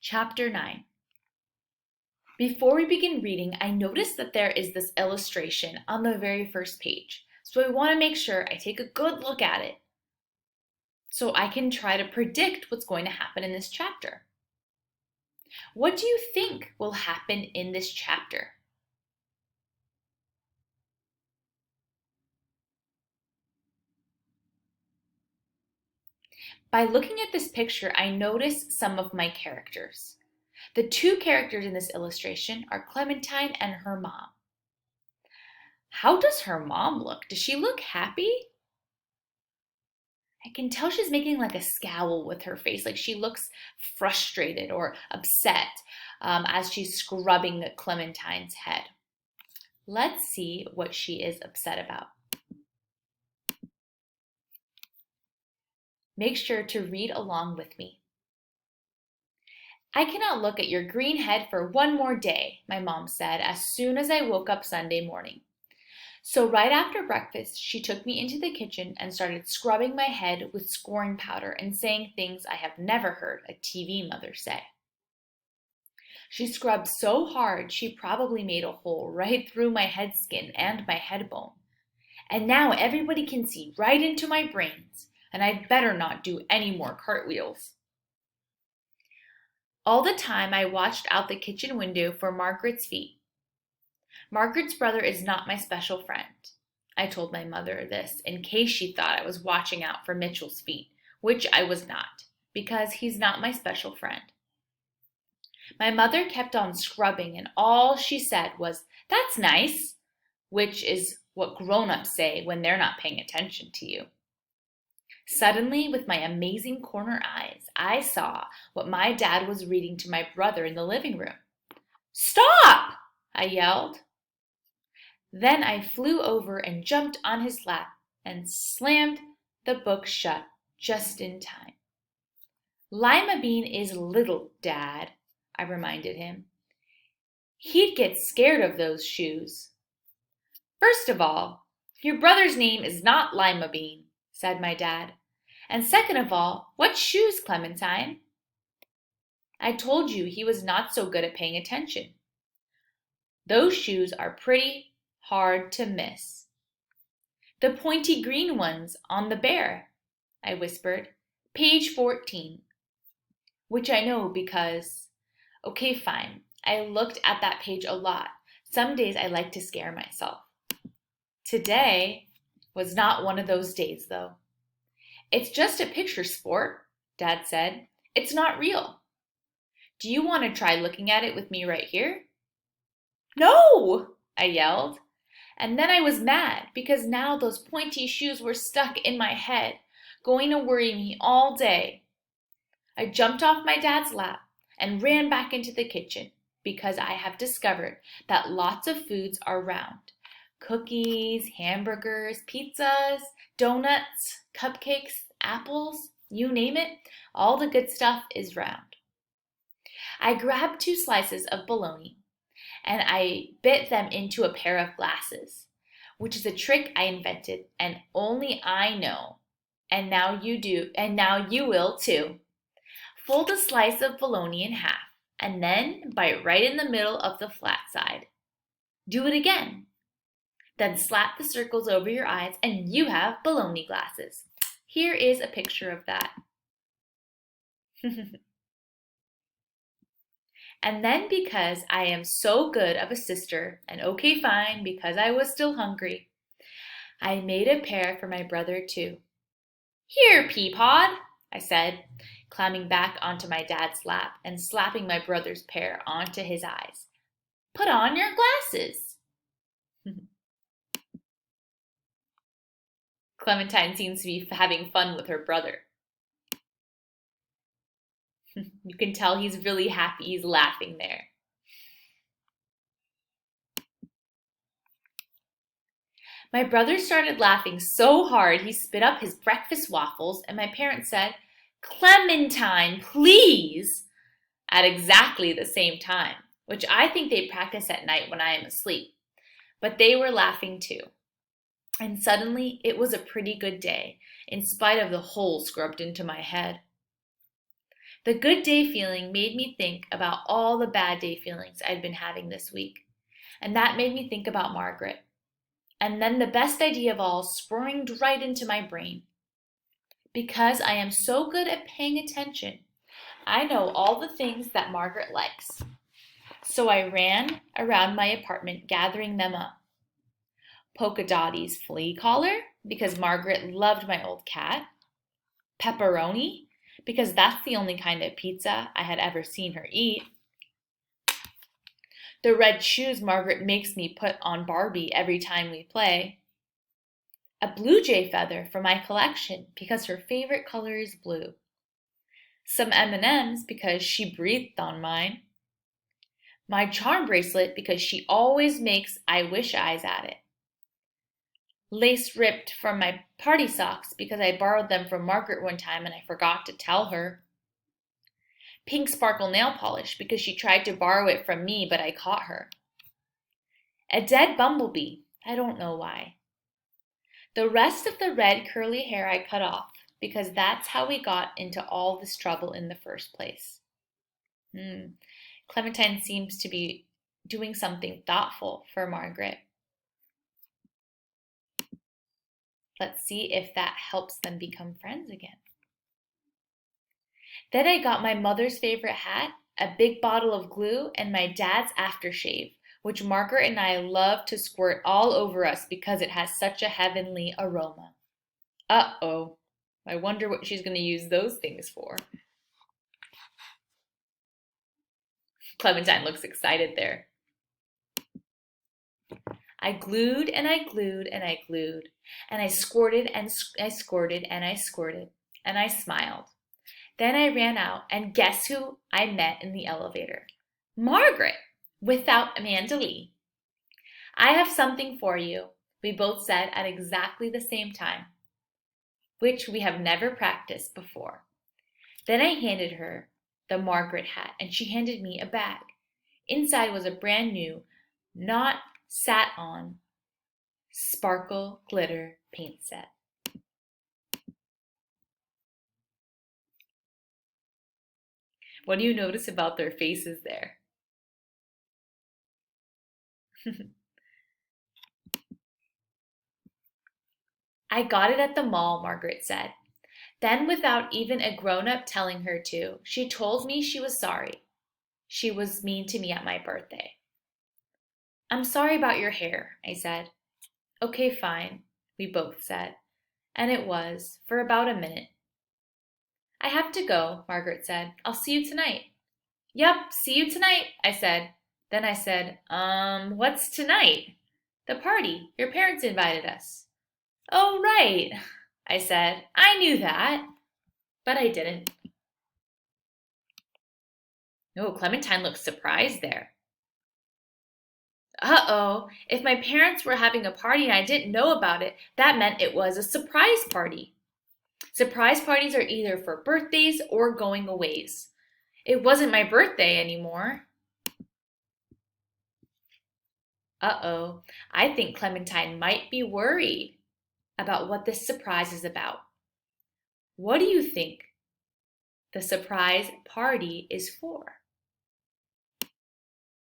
Chapter 9. Before we begin reading, I noticed that there is this illustration on the very first page. So I want to make sure I take a good look at it so I can try to predict what's going to happen in this chapter. What do you think will happen in this chapter? By looking at this picture, I notice some of my characters. The two characters in this illustration are Clementine and her mom. How does her mom look? Does she look happy? I can tell she's making like a scowl with her face, like she looks frustrated or upset as she's scrubbing Clementine's head. Let's see what she is upset about. Make sure to read along with me. I cannot look at your green head for one more day, my mom said as soon as I woke up Sunday morning. So right after breakfast, she took me into the kitchen and started scrubbing my head with scoring powder and saying things I have never heard a TV mother say. She scrubbed so hard she probably made a hole right through my head skin and my head bone. And now everybody can see right into my brains, and I'd better not do any more cartwheels. All the time I watched out the kitchen window for Margaret's feet. Margaret's brother is not my special friend. I told my mother this in case she thought I was watching out for Mitchell's feet, which I was not, because he's not my special friend. My mother kept on scrubbing, and all she said was, "That's nice," which is what grown-ups say when they're not paying attention to you. Suddenly, with my amazing corner eyes, I saw what my dad was reading to my brother in the living room. "Stop!" I yelled. Then I flew over and jumped on his lap and slammed the book shut just in time. "Lima Bean is little, Dad," I reminded him. "He'd get scared of those shoes." "First of all, your brother's name is not Lima Bean," said my dad. "And second of all, what shoes, Clementine?" I told you he was not so good at paying attention. "Those shoes are pretty hard to miss." "The pointy green ones on the bear," I whispered. "Page 14. Which I know because, okay, fine. I looked at that page a lot. Some days I like to scare myself. Today was not one of those days, though. "It's just a picture, Sport," Dad said. "It's not real. Do you want to try looking at it with me right here?" "No!" I yelled. And then I was mad because now those pointy shoes were stuck in my head, going to worry me all day. I jumped off my dad's lap and ran back into the kitchen because I have discovered that lots of foods are round. Cookies, hamburgers, pizzas, donuts, cupcakes, apples, you name it, all the good stuff is round. I grabbed 2 slices of bologna and I bit them into a pair of glasses, which is a trick I invented and only I know. And now you do, and now you will too. Fold a slice of bologna in half and then bite right in the middle of the flat side. Do it again. Then slap the circles over your eyes and you have bologna glasses. Here is a picture of that. And then because I am so good of a sister, and okay fine because I was still hungry, I made a pair for my brother too. "Here, Peapod," I said, climbing back onto my dad's lap and slapping my brother's pair onto his eyes. "Put on your glasses." Clementine seems to be having fun with her brother. You can tell he's really happy. He's laughing there. My brother started laughing so hard he spit up his breakfast waffles, and my parents said, "Clementine, please," at exactly the same time, which I think they practice at night when I am asleep. But they were laughing too. And suddenly it was a pretty good day, in spite of the hole scrubbed into my head. The good day feeling made me think about all the bad day feelings I'd been having this week, and that made me think about Margaret. And then the best idea of all springed right into my brain. Because I am so good at paying attention, I know all the things that Margaret likes. So I ran around my apartment gathering them up. Polka Dotty's flea collar, because Margaret loved my old cat. Pepperoni, because that's the only kind of pizza I had ever seen her eat. The red shoes Margaret makes me put on Barbie every time we play. A blue jay feather from my collection because her favorite color is blue. Some M&Ms because she breathed on mine. My charm bracelet because she always makes I wish eyes at it. Lace ripped from my party socks because I borrowed them from Margaret one time and I forgot to tell her. Pink sparkle nail polish because she tried to borrow it from me but I caught her. A dead bumblebee, I don't know why. The rest of the red curly hair I cut off because that's how we got into all this trouble in the first place. Clementine seems to be doing something thoughtful for Margaret. Let's see if that helps them become friends again. Then I got my mother's favorite hat, a big bottle of glue, and my dad's aftershave, which Margaret and I love to squirt all over us because it has such a heavenly aroma. Uh-oh, I wonder what she's going to use those things for. Clementine looks excited there. I glued and I glued and I glued, and I squirted and I squirted and I squirted, and I smiled. Then I ran out, and guess who I met in the elevator? Margaret, without Amanda Lee. I have something for you, we both said at exactly the same time, which we have never practiced before. Then I handed her the Margaret hat, and she handed me a bag. Inside was a brand new, not sat on, sparkle glitter paint set. What do you notice about their faces there? I got it at the mall, Margaret said. Then, without even a grown-up telling her to, she told me she was sorry. She was mean to me at my birthday. I'm sorry about your hair, I said. Okay, fine, we both said. And it was, for about a minute. I have to go, Margaret said. I'll see you tonight. Yup, see you tonight, I said. Then I said, what's tonight? The party. Your parents invited us. Oh, right, I said. I knew that. But I didn't. Oh, Clementine looked surprised there. Uh-oh, if my parents were having a party and I didn't know about it, that meant it was a surprise party. Surprise parties are either for birthdays or going aways. It wasn't my birthday anymore. Uh-oh, I think Clementine might be worried about what this surprise is about. What do you think the surprise party is for?